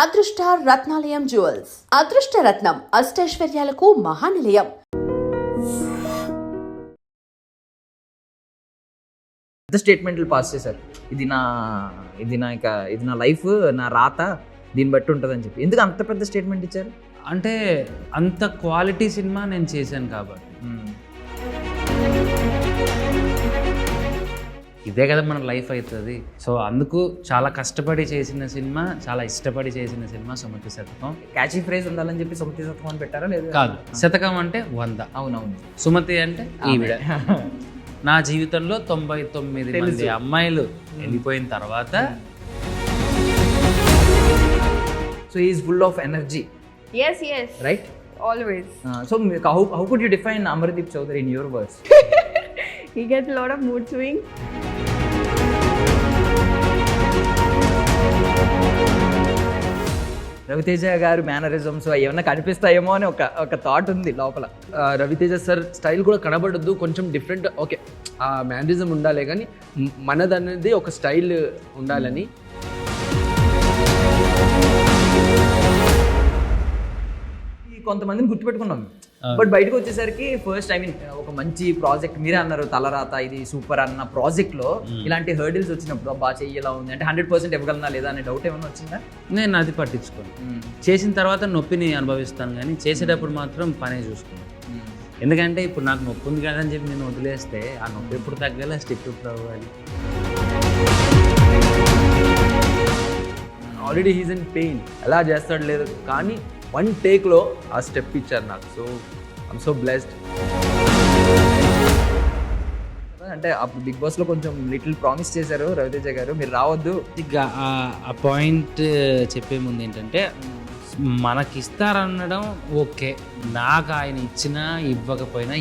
అదృష్ట రత్నాలయం జ్యువెల్స్ అదృష్ట రత్నం అష్టైశ్వర్యాలకు మహానిలయం. పెద్ద స్టేట్మెంట్లు పాస్ చేశారు. ఇది నా లైఫ్, నా రాత, దీన్ని బట్టి ఉంటుందని చెప్పి. ఎందుకు అంత పెద్ద స్టేట్మెంట్ ఇచ్చారు? అంటే అంత క్వాలిటీ సినిమా నేను చేశాను కాబట్టి. ఇదే కదా మన లైఫ్ అవుతుంది. సో అందుకు చాలా కష్టపడి చేసిన సినిమా, చాలా ఇష్టపడి చేసిన సినిమా సుమతి శతకం. క్యాచీ ఫ్రేజ్ ఉండాలని చెప్పి సుమతి శతకం అని పెట్టారా? లేదు కాదు, శతకం అంటే 100. అవునవును. సుమతి అంటే ఈవిడ. నా జీవితంలో 99 మంది అమ్మాయిలు వెళ్ళిపోయిన తర్వాత. So he is full of energy. Yes, right? Always. So how could you define Amardeep Chowdhury in your words? He gets a lot of mood swings. Raviteja గారు మేనరిజమ్స్ ఏమన్నా కనిపిస్తాయేమో అని ఒక థాట్ ఉంది లోపల. రవితేజ సార్ స్టైల్ కూడా కనబడద్దు, కొంచెం డిఫరెంట్. ఓకే, ఆ mannerism ఉండాలి కానీ మనదనేది ఒక స్టైల్ ఉండాలని. కొంతమందిని గుర్తుపెట్టుకున్నాం, బట్ బయటకు వచ్చేసరికి ఫస్ట్ ఒక మంచి ప్రాజెక్ట్, మీరే అన్నారు తలరాత ఇది సూపర్ అన్న ప్రాజెక్ట్లో ఇలాంటి హర్డిల్స్ వచ్చినప్పుడు బాగా చెయ్యేలా ఉంది అంటే 100% ఇవ్వగలనా లేదా అనే డౌట్ ఏమైనా వచ్చిందా? నేను అది పట్టించుకోను. చేసిన తర్వాత నొప్పిని అనుభవిస్తాను, కానీ చేసేటప్పుడు మాత్రం పనే చూసుకున్నాను. ఎందుకంటే ఇప్పుడు నాకు నొప్పి ఉంది కదా అని చెప్పి నేను వదిలేస్తే ఆ నొప్పి ఎప్పుడు తగ్గాలి, స్టెప్ ఎప్పుడు అవ్వాలి. ఆల్రెడీ హీజ్ ఇన్ పెయిన్, ఎలా చేస్తాడు లేదు, కానీ 1 టేక్లో ఆ స్టెప్ ఇచ్చారు నాకు. So I'm so blessed. అంటే అప్పుడు బిగ్ బాస్లో కొంచెం లిటిల్ ప్రామిస్ చేశారు రవితేజ గారు, మీరు రావద్దు. ఇక ఆ పాయింట్ చెప్పే ముందు ఏంటంటే, మనకిస్తారనడం ఓకే, నాకు ఆయన ఇచ్చినా ఇవ్వకపోయినా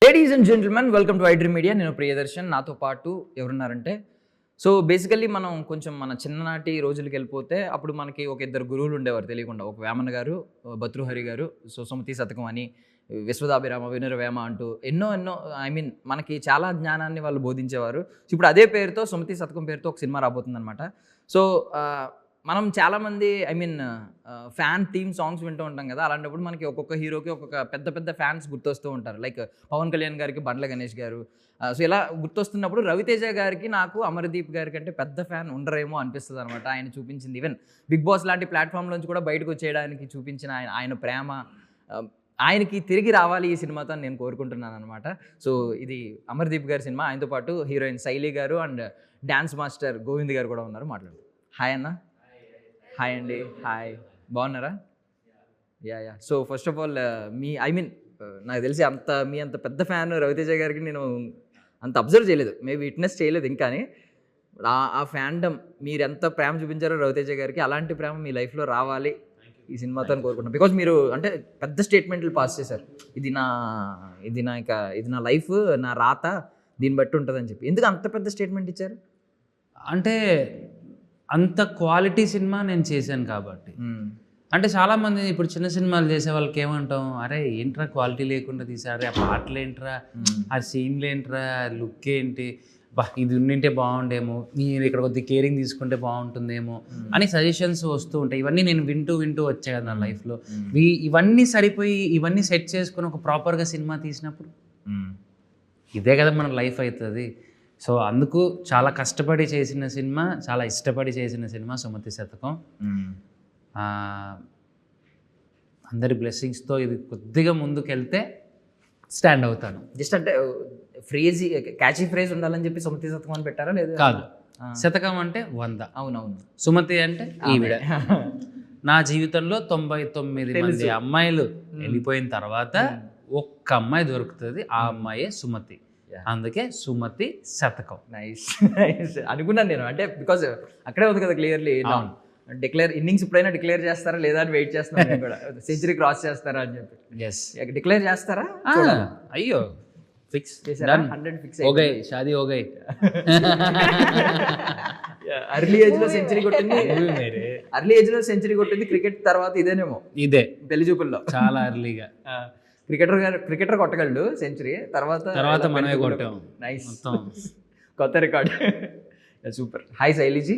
ladies and gentlemen, welcome to iDream media. నేను ప్రియదర్శన్, నాతో పాటు ఎవరున్నారంటే, సో బేసికల్లీ మనం కొంచెం మన చిన్ననాటి రోజులకి వెళ్ళిపోతే అప్పుడు మనకి ఒక 2 గురువులు ఉండేవారు తెలియకుండా. ఒక వేమన గారు, భతృహరి గారు, సో సుమతి శతకం అని, విశ్వదాభిరామ, వినురవేమ అంటూ ఎన్నో మనకి చాలా జ్ఞానాన్ని వాళ్ళు బోధించేవారు. ఇప్పుడు అదే పేరుతో సుమతి శతకం పేరుతో ఒక సినిమా రాబోతుందన్నమాట. సో మనం చాలామంది ఫ్యాన్ థీమ్ సాంగ్స్ వింటూ ఉంటాం కదా, అలాంటప్పుడు మనకి ఒక్కొక్క హీరోకి ఒక్కొక్క పెద్ద ఫ్యాన్స్ గుర్తొస్తూ ఉంటారు. లైక్ పవన్ కళ్యాణ్ గారికి బండ్ల గణేష్ గారు. సో ఇలా గుర్తొస్తున్నప్పుడు రవితేజ గారికి నాకు అమర్దీప్ గారి కంటే పెద్ద ఫ్యాన్ ఉండరేమో అనిపిస్తుంది అనమాట. ఆయన చూపించింది ఈవెన్ బిగ్ బాస్ లాంటి ప్లాట్ఫామ్లోంచి కూడా బయటకు వచ్చేయడానికి చూపించిన ఆయన ప్రేమ ఆయనకి తిరిగి రావాలి ఈ సినిమాతో అని నేను కోరుకుంటున్నాను అనమాట. సో ఇది అమర్దీప్ గారి సినిమా. ఆయనతో పాటు హీరోయిన్ శైలి గారు అండ్ డాన్స్ మాస్టర్ గోవింద్ గారు కూడా ఉన్నారు. మాట్లాడు. హాయ్ అన్న. హాయ్ అండి. హాయ్, బాగున్నారా? Yeah. So first of all నాకు తెలిసి మీ అంత పెద్ద ఫ్యాన్ రవితేజ గారికి నేను అంత అబ్జర్వ్ చేయలేదు, మేబీ విట్నెస్ చేయలేదు ఇంకాని. ఆ ఫ్యాన్డమ్ మీరు ఎంత ప్రేమ చూపించారో రవితేజ గారికి, అలాంటి ప్రేమ మీ లైఫ్లో రావాలి ఈ సినిమాతో అని కోరుకుంటున్నాను. బికాజ్ మీరు అంటే పెద్ద స్టేట్మెంట్లు పాస్ చేశారు. ఇది నా లైఫ్, నా రాత, దీన్ని బట్టి ఉంటుందని చెప్పి. ఎందుకు అంత పెద్ద స్టేట్మెంట్ ఇచ్చారు? అంటే అంత క్వాలిటీ సినిమా నేను చేశాను కాబట్టి. అంటే చాలామంది ఇప్పుడు చిన్న సినిమాలు చేసే వాళ్ళకి ఏమంటాం, అరే ఏంట్రా క్వాలిటీ లేకుండా తీసారు, ఆ పాటలు ఏంట్రా, ఆ సీన్లు ఏంట్రా, లుక్ ఏంటి, ఇది ఉండింటే బాగుండేమో, నేను ఇక్కడ కొద్దిగా కేరింగ్ తీసుకుంటే బాగుంటుందేమో అని సజెషన్స్ వస్తూ ఉంటాయి. ఇవన్నీ నేను వింటూ వచ్చాయి కదా నా లైఫ్లో. ఇవన్నీ సరిపోయి ఇవన్నీ సెట్ చేసుకుని ఒక ప్రాపర్గా సినిమా తీసినప్పుడు ఇదే కదా మన లైఫ్ అవుతుంది. సో అందుకు చాలా కష్టపడి చేసిన సినిమా, చాలా ఇష్టపడి చేసిన సినిమా సుమతి శతకం. అందరి బ్లెస్సింగ్స్తో ఇది కొద్దిగా ముందుకెళ్తే స్టాండ్ అవుతాను. జస్ట్ అంటే క్యాచీ ఫ్రేజ్ ఉండాలని చెప్పి సుమతి శతకం అని పెట్టారా? లేదు, కాదు, శతకం అంటే 100. అవునవును. సుమతి అంటే ఈవిడ. నా జీవితంలో 99 మంది అమ్మాయిలు వెళ్ళిపోయిన తర్వాత ఒక్క అమ్మాయి దొరుకుతుంది, ఆ అమ్మాయే సుమతి. అందుకే సుమతి శతకం. నైస్ అనుకున్నాను నేను. అంటే బికాజ్ అక్కడే ఉంది కదా క్లియర్లీ. ఇన్నింగ్స్ ఇప్పుడైనా డిక్లేర్ చేస్తారా లేదా అని వెయిట్ చేస్తున్నాను నేను కూడా. సెంచరీ క్రాస్ చేస్తారా అని చెప్పి. డిక్లేర్ చేస్తారా? అయ్యో ఫిక్స్ చేశారా? 100 fix. Okay, Shaadi okay. Early age లో సెంచరీ కొట్టింది క్రికెట్ తర్వాత ఇదేనేమో. ఇదే పెళ్లి చూపుల్లో చాలా అర్లీగా క్రికెటర్ కొట్టగలడు సెంచరీ, తర్వాత మనమే కొట్టాం. నైస్, కొత్త record. Super. Hi Shailaji,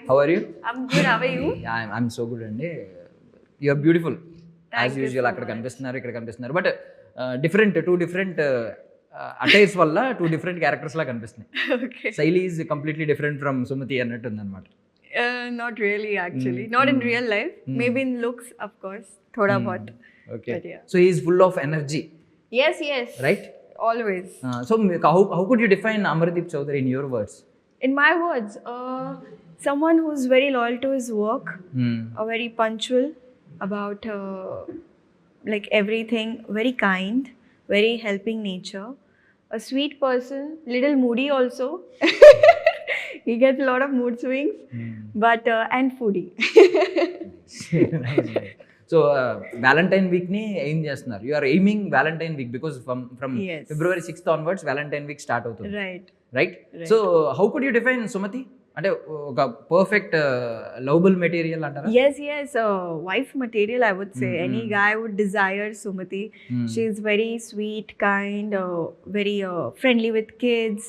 how are you? I'm good. How are you? I'm so good అండి. You are beautiful as you usual. so అక్కడ much. కనిపిస్తున్నారు, ఇక్కడ కనిపిస్తున్నారు, బట్ టూ డిఫరెంట్ అటైర్స్ వల్ల టూ డిఫరెంట్ క్యారెక్టర్స్ లా కనిపిస్తున్నాయి. Okay. Shaili is completely different from Sumathi అన్నట్టు ఉందన్నమాట. Not really, actually. Not in real life. Maybe in looks, of course. Thoda bahut. Okay, But yeah. So is full of energy, Yes, yes. Right? Always. So how could you define Amardeep Chaudhary in your words? In my words, someone who's very loyal to his work, very punctual about like everything, very kind, very helping nature, a sweet person, little moody also. He gets a lot of mood swings, but and foodie. So Valentine week ని ఏం చేస్తున్నారు? You are aiming Valentine week because from Yes. February 6th onwards Valentine week start అవుతుంది, Right. Right? So how could you define Sumathi? అంటే ఒక perfect lovable material అంటారా? Yes, yes. Wife material, I would say. Any guy would desire Sumati. She's very sweet, kind, very friendly with kids,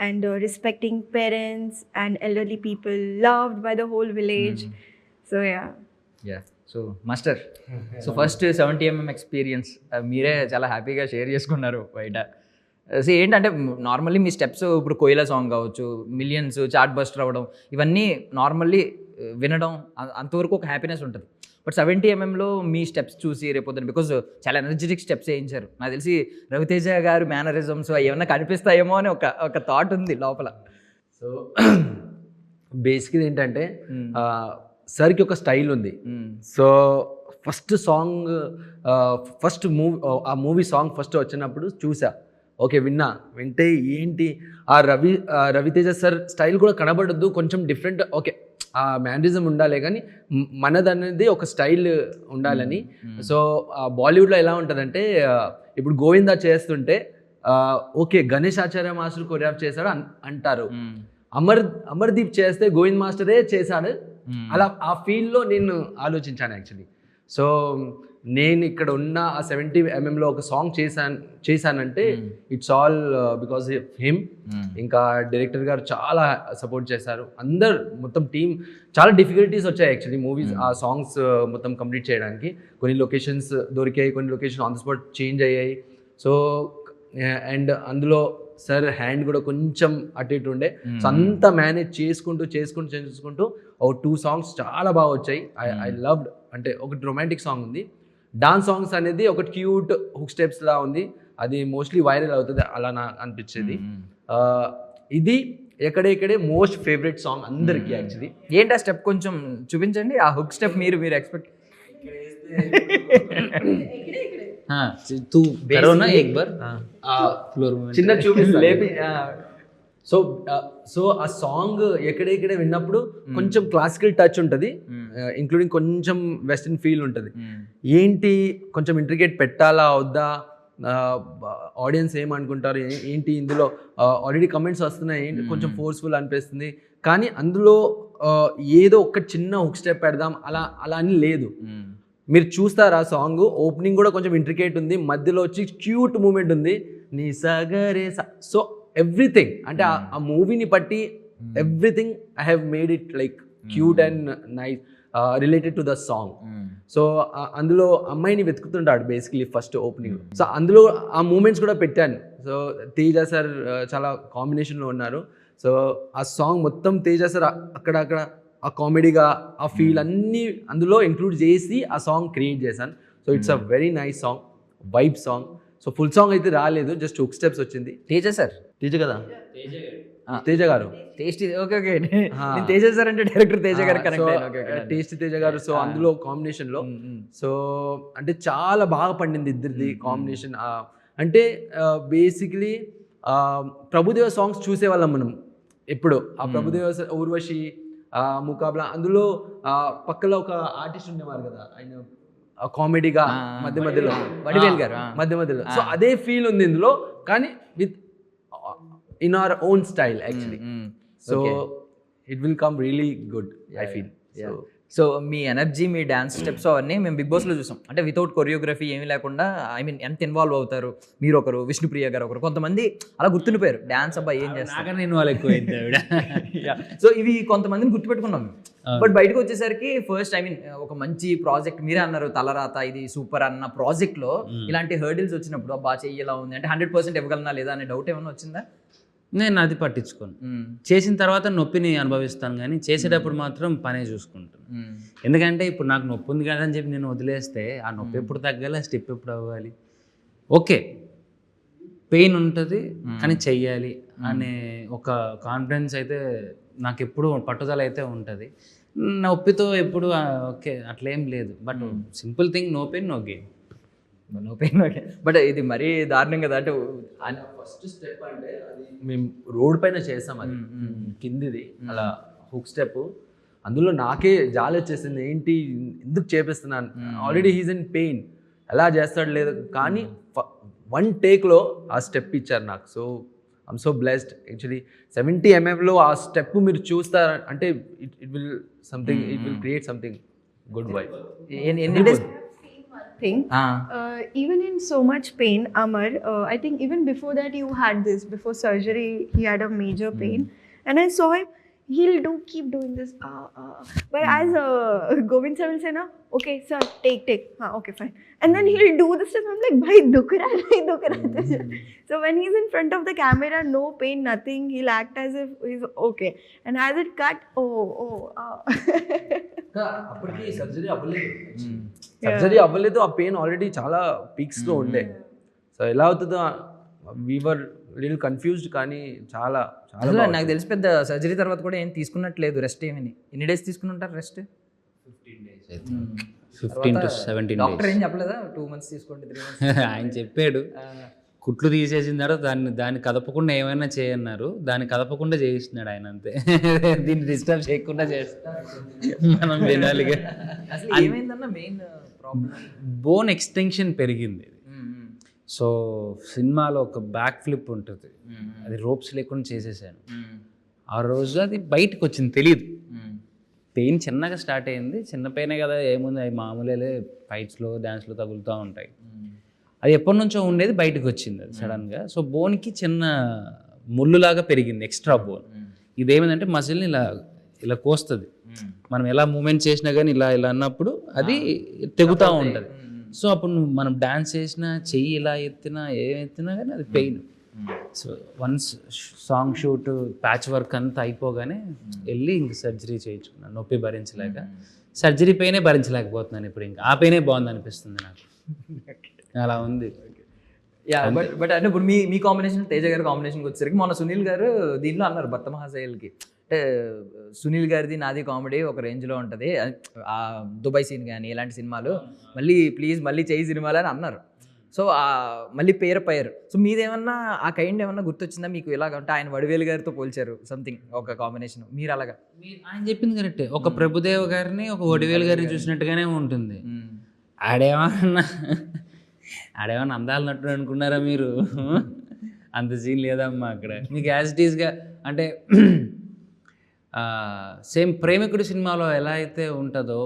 and respecting parents and elderly people, loved by the whole village. So yeah. Yeah. So master, so first 70mm experience మీరే చాలా హ్యాపీగా share చేసుకున్నారు బయట. So ఏంటంటే normally మీ steps ఇప్పుడు కోయిలా song కావచ్చు, millions chart buster అవ్వడం, ఇవన్నీ నార్మల్లీ వినడం అంతవరకు ఒక హ్యాపీనెస్ ఉంటుంది. బట్ 70mmలో మీ స్టెప్స్ చూసి రేపొద్దున, బికాజ్ చాలా ఎనర్జెటిక్ స్టెప్స్ వేయించారు. నాకు తెలిసి రవితేజ గారు మేనరిజమ్స్ ఏమన్నా కనిపిస్తాయేమో అని ఒక థాట్ ఉంది లోపల. సో బేసిక్గా ఏంటంటే సార్కి ఒక స్టైల్ ఉంది. So first song, first movie song first వచ్చినప్పుడు చూసా, ఓకే వింటే ఏంటి రవితేజ సార్ స్టైల్ కూడా కనబడద్దు, కొంచెం డిఫరెంట్, ఓకే ఆ మ్యానరిజం ఉండాలి కానీ మనదనేది ఒక స్టైల్ ఉండాలని. సో బాలీవుడ్లో ఎలా ఉంటుందంటే ఇప్పుడు గోవిందా చేస్తుంటే ఓకే గణేష్ ఆచార్య మాస్టర్ కొరియోగ్రాఫ్ చేశాడు అంటారు, అమర్దీప్ చేస్తే గోవింద్ మాస్టరే చేశాడు, అలా ఆ ఫీల్డ్లో నేను ఆలోచించాను యాక్చువల్లీ. సో నేను ఇక్కడ ఉన్న ఆ 70mmలో ఒక సాంగ్ చేశానంటే it's all because of him. ఇంకా డైరెక్టర్ గారు చాలా సపోర్ట్ చేశారు, అందరు మొత్తం టీమ్. చాలా డిఫికల్టీస్ వచ్చాయి యాక్చువల్లీ మూవీస్ ఆ సాంగ్స్ మొత్తం కంప్లీట్ చేయడానికి. కొన్ని లొకేషన్స్ దొరికాయి, కొన్ని locations on the spot change అయ్యాయి. సో అండ్ అందులో సార్ హ్యాండ్ కూడా కొంచెం అటు ఇటు ఉండే. సో అంతా మేనేజ్ చేసుకుంటూ ఒక 2 songs చాలా బాగా వచ్చాయి. I loved. అంటే ఒకటి రొమాంటిక్ సాంగ్ ఉంది, డాన్స్ సాంగ్స్ అనేది ఒకటి క్యూట్ హుక్ స్టెప్స్ లా ఉంది, అది మోస్ట్లీ వైరల్ అవుతుంది అలా నాకు అనిపించేది. ఇది ఎక్కడే మోస్ట్ ఫేవరెట్ సాంగ్ అందరికి యాక్చువల్లీ. ఏంటి ఆ స్టెప్ కొంచెం చూపించండి, ఆ హుక్ స్టెప్ మీరు ఎక్స్పెక్ట్ చిన్న చూపిస్తా. సో ఆ సాంగ్ ఎక్కడే విన్నప్పుడు కొంచెం క్లాసికల్ టచ్ ఉంటుంది, ఇంక్లూడింగ్ కొంచెం వెస్టర్న్ ఫీల్ ఉంటుంది. ఏంటి కొంచెం ఇంట్రికేట్ పెట్టాలా వద్దా, ఆడియన్స్ ఏమనుకుంటారు ఏంటి, ఇందులో ఆల్రెడీ కమెంట్స్ వస్తున్నాయి, ఏంటి కొంచెం ఫోర్స్ఫుల్ అనిపిస్తుంది, కానీ అందులో ఏదో ఒక చిన్న హుక్ స్టెప్ పెడదాం అలా అని లేదు. మీరు చూస్తారా సాంగ్ ఓపెనింగ్ కూడా కొంచెం ఇంట్రికేట్ ఉంది, మధ్యలో వచ్చి క్యూట్ మూమెంట్ ఉంది, నీ సగరే. సో ఎవ్రీథింగ్ అంటే ఆ మూవీని బట్టి everything I have made it like cute and nice related to the song. So అందులో అమ్మాయిని వెతుకుతుంటాడు బేసిక్లీ ఫస్ట్ ఓపెనింగ్. సో అందులో ఆ మూమెంట్స్ కూడా పెట్టాను. సో తేజ సార్ చాలా కాంబినేషన్లో ఉన్నారు. సో ఆ సాంగ్ మొత్తం తేజ సార్ అక్కడ ఆ కామెడీగా ఆ ఫీల్ అన్నీ అందులో ఇంక్లూడ్ చేసి ఆ సాంగ్ క్రియేట్ చేశాను. So it's a very nice song, vibe song. So full song అయితే రాలేదు, జస్ట్ హుక్ స్టెప్స్ వచ్చింది. తేజ సార్, తేజ కదా, తేజ గారు, tasty. Okay okay, Teja sir అంటే డైరెక్టర్ తేజ గారు కరెక్ట్, టేస్టీ తేజ గారు. సో అందులో కాంబినేషన్ లో సో అంటే చాలా బాగా పండింది ఇద్దరిది కాంబినేషన్. అంటే బేసిక్లీ ప్రభుదేవ సాంగ్స్ చూసేవాళ్ళం మనం ఎప్పుడు. ఆ ప్రభుదేవ ఊర్వశి, ముకాబ్లా, అందులో పక్కలో ఒక ఆర్టిస్ట్ ఉండేవారు కదా ఆయన కామెడీగా మధ్యలో వడివేల్ గారు మధ్యలో. సో అదే ఫీల్ ఉంది ఇందులో, కానీ with in our own style actually. So it will come really good I feel. So me energy, me dance steps అవన్నీ మేము బిగ్ బాస్లో చూసాం. అంటే వితౌట్ కొరియోగ్రఫీ ఏమీ లేకుండా, ఐ మీన్ ఎంత ఇన్వాల్వ్ అవుతారు మీరు ఒకరు, విష్ణుప్రియ గారు ఒకరు, కొంతమంది అలా గుర్తుండిపోయారు. డ్యాన్స్ అబ్బాయి ఏం చేస్తారు. నాకన్నా నేను వాళ్ళు ఎక్కువైంది ఆవిడ. సో ఇవి కొంతమందిని గుర్తుపెట్టుకున్నాం. బట్ బయటకు వచ్చేసరికి ఫస్ట్, ఐ మీన్ ఒక మంచి ప్రాజెక్ట్ మీరే అన్నారు, తలరాత ఇది సూపర్ అన్న ప్రాజెక్ట్లో ఇలాంటి హర్డిల్స్ వచ్చినప్పుడు బాగా చెయ్యేలా ఉంది అంటే 100% ఇవ్వగలనా లేదా అనే డౌట్ ఏమైనా వచ్చిందా? నేను అది పట్టించుకోను. చేసిన తర్వాత నొప్పిని అనుభవిస్తాను, కానీ చేసేటప్పుడు మాత్రం పనే చూసుకుంటాను. ఎందుకంటే ఇప్పుడు నాకు నొప్పి ఉంది కదా అని చెప్పి నేను వదిలేస్తే ఆ నొప్పి ఎప్పుడు తగ్గాలి, ఆ స్టెప్ ఎప్పుడు అవ్వాలి. ఓకే, పెయిన్ ఉంటుంది కానీ చెయ్యాలి అనే ఒక కాన్ఫిడెన్స్ అయితే నాకు ఎప్పుడు, పట్టుదల అయితే ఉంటుంది. నొప్పితో ఎప్పుడు ఓకే అట్లేం లేదు. But simple thing, no pain no gain. No pain okay. But ఇది మరీ దారుణం కదా. అంటే ఫస్ట్ స్టెప్ అంటే అది మేము రోడ్ పైన చేసాం, అది కిందిది అలా హుక్ స్టెప్. అందులో నాకే జాలి వచ్చేసింది, ఏంటి ఎందుకు చేపిస్తున్నాను, ఆల్రెడీ హీజ్ ఇన్ పెయిన్, ఎలా చేస్తాడు లేదు. కానీ 1 టేక్లో ఆ స్టెప్ ఇచ్చారు నాకు. So I'm so blessed. Actually 70 mm ఆ స్టెప్ మీరు చూస్తారు అంటే it will something, it will create something good vibe. ఎన్ని days thing. Even in so much pain, Amar, I think even before that you had this, before surgery he had a major pain, and I saw him, he'll keep doing this, but as Govind sir will say na, okay sir, take okay fine, and then he'll do this stuff. I'm like, bhai dukh raha. So when he's in front of the camera, no pain, nothing, he'll act as if he's okay, and as it cut, అప్పటికి surgery అవ్వలేదు, ఆ pain already చాలా పీక్స్లో ఉండే. So ఎలా అవుతుందో Weaver little confused, కానీ చాలా చాలా నాకు తెలిసి పెద్ద సర్జరీ తర్వాత కూడా ఏం తీసుకున్నట్లేదు రెస్ట్. ఏమని ఎన్ని డేస్ తీసుకుని ఉంటారు రెస్ట్? 15 to 17 డాక్టర్ ఏం చెప్పలేదా 2 months తీసుకోండి 3 months? ఆయన చెప్పాడు, కుట్లు తీసేసిన తర్వాత దాన్ని కదపకుండా ఏమైనా చేయన్నారు, దాన్ని కదపకుండా చేయిస్తున్నాడు ఆయన, అంతే. దీన్ని డిస్టర్బ్ చేయకుండా చేస్తారు, మనం వినాలిగా. అసలు ఏమైందన్న మెయిన్ ప్రాబ్లం? బోన్ ఎక్స్టెన్షన్ పెరిగింది. సో సినిమాలో ఒక బ్యాక్ ఫ్లిప్ ఉంటుంది, అది రోప్స్ లేకుండా చేసేసాను. ఆ రోజు అది బయటకు వచ్చింది, తెలియదు. పెయిన్ చిన్నగా స్టార్ట్ అయింది, చిన్న పెయినే కదా ఏముంది, అవి మామూలే, ఫైట్స్లో డ్యాన్స్లో తగులుతూ ఉంటాయి. అది ఎప్పటి నుంచో ఉండేది, బయటకు వచ్చింది అది సడన్గా. సో బోన్కి చిన్న ముళ్ళులాగా పెరిగింది, ఎక్స్ట్రా బోన్. ఇదేమైందంటే మజిల్ని ఇలా కోస్తుంది. మనం ఎలా మూమెంట్ చేసినా కానీ ఇలా అన్నప్పుడు అది తెగుతూ ఉంటుంది. సో అప్పుడు మనం డాన్స్ చేసినా, చెయ్యి ఇలా ఎత్తినా, ఏం ఎత్తినా కానీ అది pain. So once song shoot, patch work అంతా అయిపోగానే వెళ్ళి ఇంక సర్జరీ చేయించుకున్నాను, నొప్పి భరించలేక. సర్జరీ పెయినే భరించలేకపోతున్నాను ఇప్పుడు, ఇంకా ఆ పెయినే బాగుంది అనిపిస్తుంది నాకు. అలా ఉంది. బట్ అంటే ఇప్పుడు మీ కాంబినేషన్, తేజ గారి కాంబినేషన్కి వచ్చేసరికి మొన్న సునీల్ గారు దీనిలో అన్నారు, భర్త మహాశైల్కి, అంటే సునీల్ గారిది నాది కామెడీ ఒక రేంజ్లో ఉంటుంది, ఆ దుబాయ్ సీన్ కానీ ఇలాంటి సినిమాలు మళ్ళీ ప్లీజ్ మళ్ళీ చేయి సినిమాలు అని అన్నారు. సో మళ్ళీ పేరు. సో మీదేమన్నా ఆ కైండ్ ఏమన్నా గుర్తొచ్చిందా మీకు? ఇలాగంటే ఆయన వడివేలు గారితో పోల్చారు సంథింగ్ ఒక కాంబినేషన్, మీరు అలాగా? ఆయన చెప్పింది కరెక్టే, ఒక ప్రభుదేవ్ గారిని ఒక వడివేలు గారిని చూసినట్టుగానే ఉంటుంది. ఆడేమన్నా అందాలు నట్టు అనుకున్నారా మీరు? అంత సీన్ లేదమ్మా అక్కడ. మీకు యాజ్ ఇట్ ఈస్గా అంటే సేమ్ ప్రేమికుడు సినిమాలో ఎలా అయితే ఉంటుందో,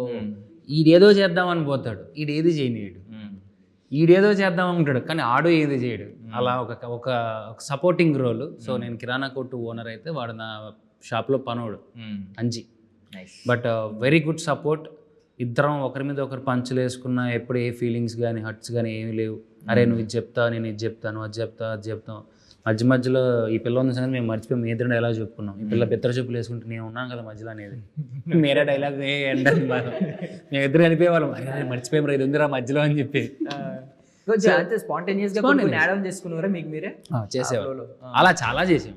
ఈడేదో చేద్దామని పోతాడు, ఈడేది చేయనీయుడు, ఈడేదో చేద్దాం అనుకుంటాడు కానీ ఆడు ఏది చేయడు. అలా ఒక సపోర్టింగ్ రోల్. సో నేను కిరాణా కొట్టు ఓనర్ అయితే వాడు నా షాప్లో పనోడు Anji. But very good support. ఇద్దరం ఒకరి మీద ఒకరు పంచులు వేసుకున్నా, ఎప్పుడు ఏ ఫీలింగ్స్ కానీ హర్ట్స్ కానీ ఏమీ లేవు. అరే నువ్వు ఇది చెప్తా, నేను ఇది చెప్తాను, అది చెప్తాం. మధ్యలో ఈ పిల్ల ఉన్న సంగతి మేము మర్చిపోయి మీ ఇద్దరు డైలాగ్ చెప్పుకున్నాం. ఈ పిల్ల బెత్తర చెప్పులు వేసుకుంటే నేను ఉన్నాను కదా మధ్యలో అనేది మీరే డైలాగ్ మేము ఇద్దరు అనిపోయేవాళ్ళం, అరే మర్చిపోయాం ఇది ఉందిరా మధ్యలో అని చెప్పి. స్పాంటేనియస్గా యాడ్ ఆన్ చేసుకున్నారా మీకు మీరే? చేసేవాళ్ళు అలా చాలా చేసాం.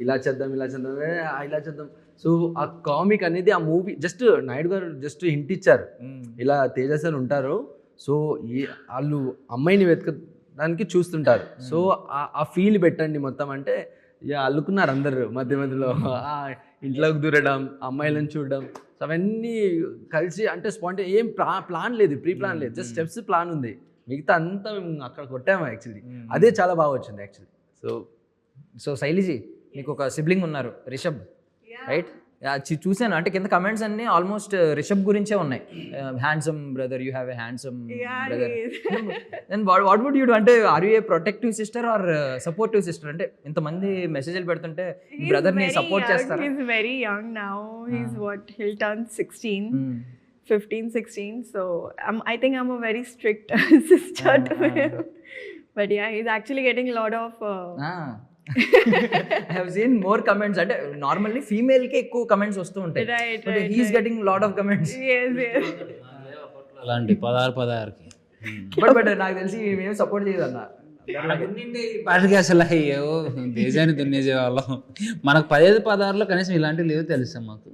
ఇలా చేద్దాం సో ఆ కామిక్ అనేది ఆ మూవీ జస్ట్ నాయుడు గారు జస్ట్ హింట్ ఇచ్చారు, ఇలా తేజ సార్ ఉంటారు, సో వాళ్ళు అమ్మాయిని వెతకడానికి చూస్తుంటారు, సో ఆ ఫీల్ పెట్టండి మొత్తం అంటే అల్లుకున్నారు అందరు. మధ్యలో ఇంట్లోకి దూరడం, అమ్మాయిలను చూడడం, సో అవన్నీ కలిసి అంటే ఏం ప్లాన్ లేదు, ప్రీ ప్లాన్ లేదు, జస్ట్ స్టెప్స్ ప్లాన్ ఉంది, మిగతా అంతా మేము అక్కడ కొట్టాము యాక్చువల్లీ. అదే చాలా బాగా వచ్చింది యాక్చువల్లీ. సో శైలిజీ మీకు ఒక సిబ్లింగ్ ఉన్నారు రిషబ్, రైట్? చూసాను, అంటే కింద కమెంట్స్ అన్ని ఆల్మోస్ట్ రిషబ్ గురించే ఉన్నాయి. Handsome brother, you have a handsome brother. Then what would you do? అంటే are you a protective sister or supportive sister? అంటే ఇంతమంది మెసేజ్లు పెడుతుంటే బ్రదర్ ని సపోర్ట్ చేస్తారా? He's very young now. He's he'll turn 16. 15, 16. So I think I'm a very strict sister to him. But yeah, he's actually getting a lot of... I have seen more comments. అంటే normally female కి ఎక్కువ comments వస్తూ ఉంటాయి. But he is getting lot of comments. Yes. అలాంటి 16కి but నాకు తెలిసి మేము support చేయదన్న. పాటికి అసలు అయ్యో దేశాన్ని దున్నేసే వాళ్ళం. మనకు 15-16లో కనీసం ఇలాంటివి లేవు తెలుసా మాకు.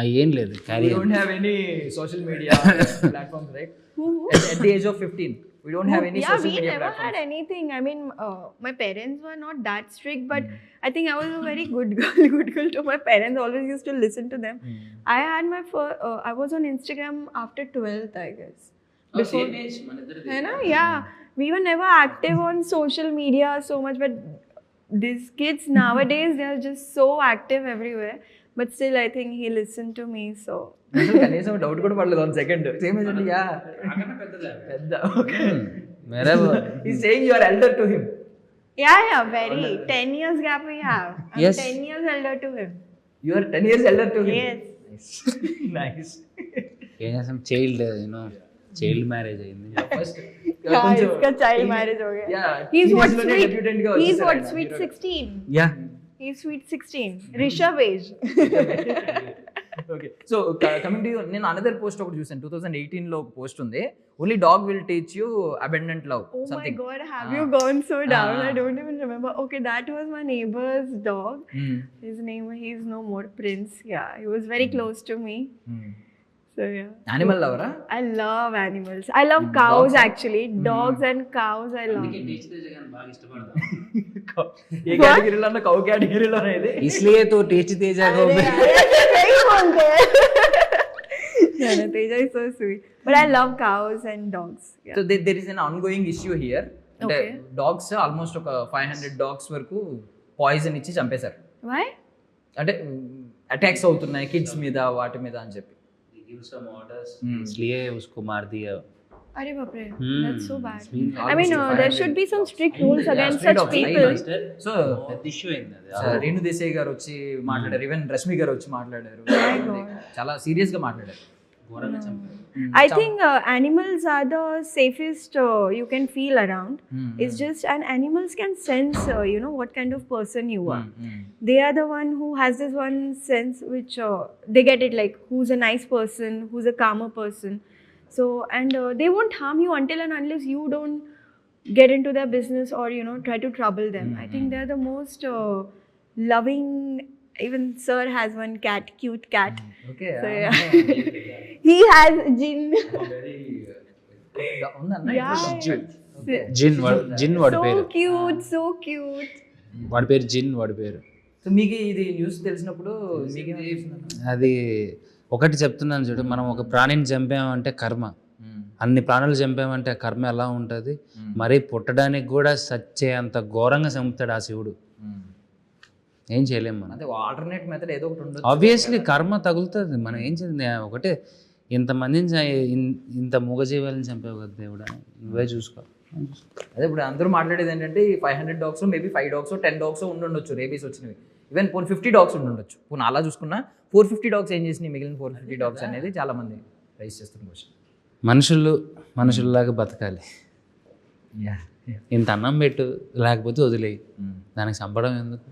అవి ఏం లేదు. We don't have any social media platforms, right? At the age of 15. We don't have any social media never platforms. had anything. I mean, my parents were not that strict, but I think I was a very good girl to my parents. Always used to listen to them. I had my I was on Instagram after 12th, I guess. Before, yeah, we were never active on social media so much, but these kids nowadays, they are just so active everywhere. But still, I think he listened to me, so... కనీసం doubt కూడా పడలేదు 1 second. Same age అండి. Yeah పెద్ద. Okay, he's saying you are elder to him. Yeah, very. 10 years gap we have. I'm Yes. 10 years elder to him. You are 10 years elder to him. Yes. Nice. ఏం చేస్తాం, child marriage అయింది. First Yeah, iska child marriage ho gaya. Yeah, He's what, teenage లోనే sweet? debutant గా He's వచ్చేసారు what, ఆయన. sweet 16? Yeah He's sweet 16. Rishabh age. Okay, so coming to నేను another post ఒకటి చూసాను. 2018 లో ఒక పోస్ట్ ఉంది. Only dog will teach you abundant love Oh my something. god, have you gone so down? I don't even remember. Okay, that was my neighbor's dog. His name, he's no more, Prince. Yeah, he was very close to me. So yeah. Animal లవరా? I love animals. I love cows actually. Dogs and cows I love. ఏ కేటగిరీలో అన్న cow కేటగిరీలో ఇది. इसलिए तो टेच तेजा को नहीं बोलते. Yeah, Teja is so sweet. But I love cows and dogs. Yeah. So there is an ongoing issue here. అంటే Okay. డాగ్స్ ఆల్మోస్ట్ ఒక 500 డాగ్స్ వరకు పాయిజన్ ఇచ్చి చంపేశారు. Why? అంటే అటాక్స్ అవుతున్నాయి కిడ్స్ మీద వాటి మీద అని చెప్పి. इसलिए उसको मार दिया. Arey baap re. That's so bad. been I mean, there should be some strict rules against such people. So issue అయింది అది. రేణు దేశాయ్ గారు వచ్చి మాట్లాడారు, ఈవెన్ రష్మి గారు వచ్చి మాట్లాడారు, చాలా సీరియస్ గా మాట్లాడారు. I think animals are the safest you can feel around. It's just, and animals can sense, what kind of person you are. They are the one who has this one sense which they get it, like who's a nice person, who's a calmer person. So, and they won't harm you until and unless you don't get into their business or, try to trouble them. I think they're the most loving. Even sir has one cat, cute cat. Okay, So yeah. He has Jin. జిన్ వాడి So పేరు. cute, so cute. వాడి పేరు జిన్, వాడి పేరు. So మీకు ఇది news తెలిసినప్పుడు మీకు అది ఒకటి చెప్తున్నాను చూడు, మనం ఒక ప్రాణిని చంపామంటే కర్మ, అన్ని ప్రాణులు చంపామంటే కర్మ ఎలా ఉంటుంది, మరి పుట్టడానికి కూడా సచ్చే అంత ఘోరంగా చంపుతాడు ఆ శివుడు. ఏం చేయలేము మనం. అదే ఆల్టర్నేట్ మెథడ్ ఏదో ఒకటి ఉండదు. ఆబ్వియస్లీ కర్మ తగులుతుంది, మనం ఏం చేయాలి. ఒకటే ఇంతమందిని ఇంత మూగజీవాలను చంపావు కదా దేవుడా, నువ్వే చూసుకో. అదే ఇప్పుడు అందరూ మాట్లాడేది ఏంటంటే ఈ 500 డాగ్స్ మేబీ 5 డాగ్స్ 10 డాగ్స్ ఉండొచ్చు రేబీస్ వచ్చినవి. ఈవెన్ 450 డాగ్స్ ఉండొచ్చు. పోనీ అలా చూసుకున్నా 450 డాగ్స్ ఏం చేసినాయి మిగిలిన 450 డాగ్స్ అనేది చాలా మంది రైస్ చేస్తున్న క్వశ్చన్. మనుషుల్లాగా బతకాలి. ఇంత అన్నం పెట్టు, లేకపోతే వదిలేయి, దానికి చంపడం ఎందుకు?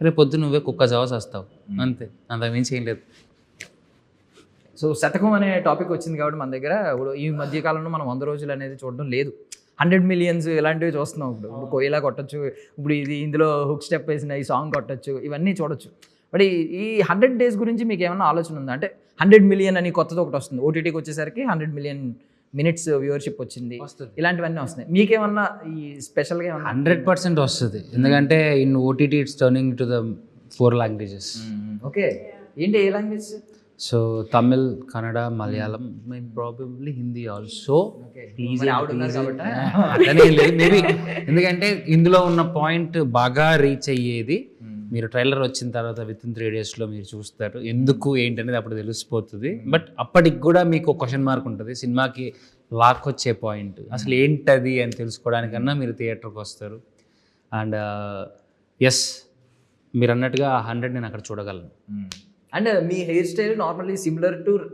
రేపు పొద్దు నువ్వే కుక్క చావసి వస్తావు, అంతే, అంతకు మించి ఏం లేదు. సో శతకం అనే టాపిక్ వచ్చింది కాబట్టి మన దగ్గర ఇప్పుడు ఈ మధ్య కాలంలో మనం 100 రోజులు అనేది చూడడం లేదు. 100 millions ఇలాంటివి చూస్తున్నాం. ఇప్పుడు కోయిలా కొట్టచ్చు, ఇప్పుడు ఇది ఇందులో హుక్ స్టెప్ వేసిన ఈ సాంగ్ కొట్టచ్చు, ఇవన్నీ చూడొచ్చు. బట్ ఈ 100 days గురించి మీకు ఏమన్నా ఆలోచన ఉందా? అంటే 100 million అని కొత్తది ఒకటి వస్తుంది, ఓటీటీకి వచ్చేసరికి 100 million minutes వ్యూవర్షిప్ వచ్చింది, ఇలాంటివన్నీ వస్తున్నాయి. మీకేమన్నా ఈ స్పెషల్గా ఏమన్నా? 100% వస్తుంది, ఎందుకంటే in OTT it's turning to the 4 languages. Okay, ఏంటి ఏ language? So Tamil, Kannada, Malayalam, probably Hindi also. Please అట్లనే లేదు మేబీ, ఎందుకంటే ఇందులో ఉన్న పాయింట్ బాగా రీచ్ అయ్యేది మీరు ట్రైలర్ వచ్చిన తర్వాత విత్ ఇన్ 3 daysలో మీరు చూస్తారు ఎందుకు ఏంటనేది అప్పుడు తెలిసిపోతుంది. బట్ అప్పటికి కూడా మీకు క్వశ్చన్ మార్క్ ఉంటుంది, సినిమాకి లాక్కొచ్చే పాయింట్ అసలు ఏంటది అని తెలుసుకోవడానికన్నా మీరు థియేటర్కి వస్తారు. అండ్ ఎస్ మీరు అన్నట్టుగా 100 నేను అక్కడ చూడగలను. అండ్ మీ hair style normally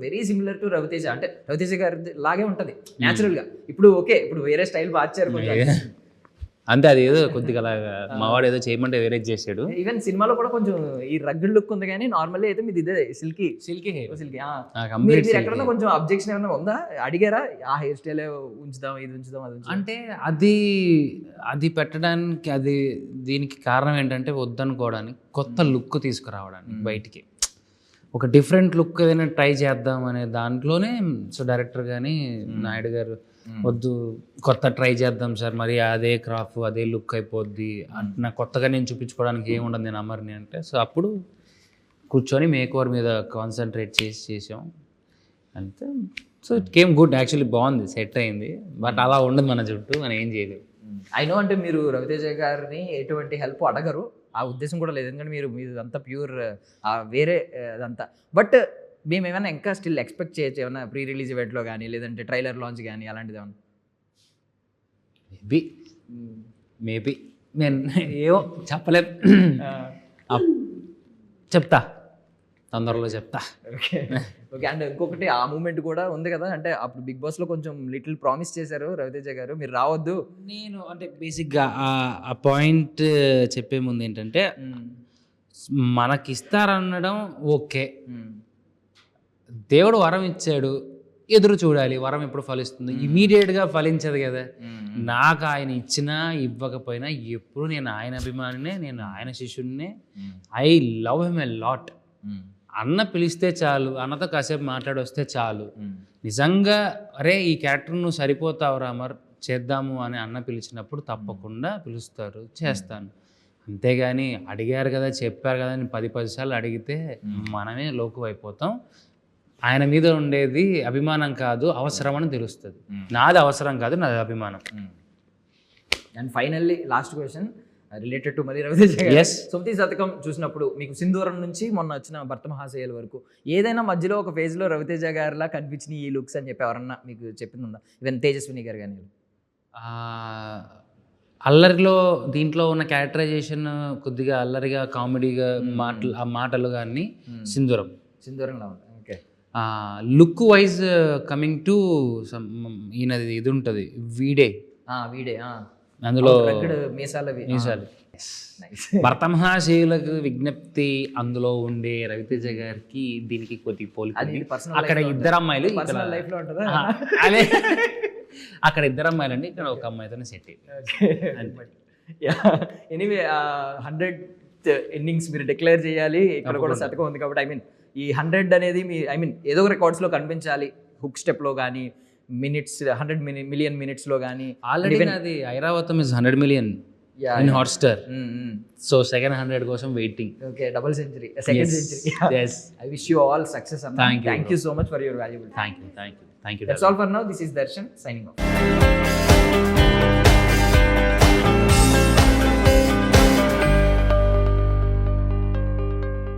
very similar to Raviteja, అంటే రవితేజ గారి లాగే ఉంటుంది న్యాచురల్గా. ఇప్పుడు ఓకే, ఇప్పుడు వేరే స్టైల్ మార్చారు కొంచెం. అంతే, అది ఏదో కొద్దిగా అలాగా మావాడు ఏదో చేయమంటే వేరే చేసాడు. ఈవెన్ సినిమాలో కూడా కొంచెం ఈ రగ్గుడ్ లుక్ ఉంది, కానీ నార్మల్లీ అయితే మీది ఇదే సిల్కీ హెయిర్. మీరు ఎక్కడన్నా కొంచెం అబ్జెక్షన్ ఏమైనా ఉందా? అడిగారా ఆ హెయిర్ స్టైల్ ఉంచుదాం, ఇది ఉంచుదాం, అది ఉంచుదాం అంటే అది పెట్టడానికి దీనికి కారణం ఏంటంటే వద్దనుకోవడానికి, కొత్త లుక్ తీసుకురావడానికి బయటికి ఒక డిఫరెంట్ లుక్ ఏదైనా ట్రై చేద్దాం అనే దాంట్లోనే. సో డైరెక్టర్ కానీ నాయుడు గారు వద్దు కొత్త ట్రై చేద్దాం సార్, మరి అదే క్రాఫ్ అదే లుక్ అయిపోద్ది, నాకు కొత్తగా నేను చూపించుకోవడానికి ఏముండదు నేను అమర్ని అంటే. సో అప్పుడు కూర్చొని మేక్ ఓవర్ మీద కాన్సన్ట్రేట్ చేసాం అంతే. So it came good, actually బాగుంది, సెట్ అయింది. బట్ అలా ఉండదు మన చుట్టూ, మనం ఏం చేయలేదు. అయినో అంటే మీరు రవితేజ గారిని ఎటువంటి హెల్ప్ అడగరు, ఆ ఉద్దేశం కూడా లేదు, ఎందుకంటే మీరు అంతా ప్యూర్ వేరే అదంతా. బట్ మేము ఏమైనా ఇంకా స్టిల్ ఎక్స్పెక్ట్ చేయొచ్చు ఏమైనా ప్రీ రిలీజ్ ఈవెంట్లో కానీ, లేదంటే ట్రైలర్ లాంచ్ కానీ అలాంటిది ఏమన్నా? మేబీ నేను ఏమో చెప్పలేం, చెప్తా తొందరలో చెప్తా. Okay okay. అండ్ ఇంకొకటి ఆ మూమెంట్ కూడా ఉంది కదా, అంటే అప్పుడు బిగ్ బాస్లో కొంచెం లిటిల్ ప్రామిస్ చేశారు రవితేజ గారు, మీరు రావద్దు. నేను అంటే బేసిక్గా ఆ పాయింట్ చెప్పే ముందు ఏంటంటే మనకి ఇస్తారనడం ఓకే, దేవుడు వరం ఇచ్చాడు, ఎదురు చూడాలి వరం ఎప్పుడు ఫలిస్తుంది. ఇమీడియట్గా ఫలించదు కదా. నాకు ఆయన ఇచ్చినా ఇవ్వకపోయినా ఎప్పుడు నేను ఆయన అభిమానినే, నేను ఆయన శిష్యుడినే. I love him a lot. అన్న పిలిస్తే చాలు, అన్నతో కాసేపు మాట్లాడి వస్తే చాలు. నిజంగా అరే ఈ క్యారెక్టర్ నువ్వు సరిపోతావురా అమర్, చేద్దాము అని అన్న పిలిచినప్పుడు తప్పకుండా పిలుస్తారు, చేస్తాను. అంతేగాని అడిగారు కదా చెప్పారు కదా అని 10 సార్లు అడిగితే మనమే లోకు అయిపోతాం. ఆయన మీద ఉండేది అభిమానం కాదు, అవసరం అని తెలుస్తుంది. నాది అవసరం కాదు, నాది అభిమానం. And finally last question related to మరి రవితేజ గారు. సుమతి శతకం చూసినప్పుడు మీకు సింధూరం నుంచి మొన్న వచ్చిన భర్త మహాశయాల వరకు ఏదైనా మధ్యలో ఒక ఫేజ్లో రవితేజ గారిలా కనిపించిన ఈ లుక్స్ అని చెప్పి ఎవరన్నా మీకు చెప్పింది ఉందా? ఈవెన్ తేజస్విని గారు కానీ. అల్లరిలో దీంట్లో ఉన్న క్యారెక్టరైజేషన్ కొద్దిగా అల్లరిగా కామెడీగా ఆ మాటలు కానీ సింధూరంలో ఉంది. Okay. Look wise coming to ఈయనది ఇది ఉంటుంది వీడే అందులో మీసాలు. భర్త మహాశయులకు విజ్ఞప్తి అందులో ఉండే రవితేజ గారికి దీనికి కొద్దిగా పోలిక. అక్కడ ఇద్దరు అమ్మాయిలు, అదే అక్కడ ఇద్దరు అమ్మాయిలు అండి, ఇక్కడ ఒక అమ్మాయితోనే సెట్ అయింది. ఎనీవే 100th ఇన్నింగ్స్ మీరు డిక్లేర్ చేయాలి, ఇక్కడ కూడా శతకం ఉంది కాబట్టి. ఐ మీన్ ఈ 100 అనేది ఏదో రికార్డ్స్లో కనిపించాలి, హుక్ స్టెప్లో కానీ, మినిట్స్ 100 million మినిట్స్లో కానీ. ఆల్రెడీ అది Airavatham is 100 million in Hotstar. So second 100 కోసం waiting. Okay, double century, second century. Yes. I wish you all success. Thank you so much for your valuable time. Thank you. That's all for now. This is Darshan signing off.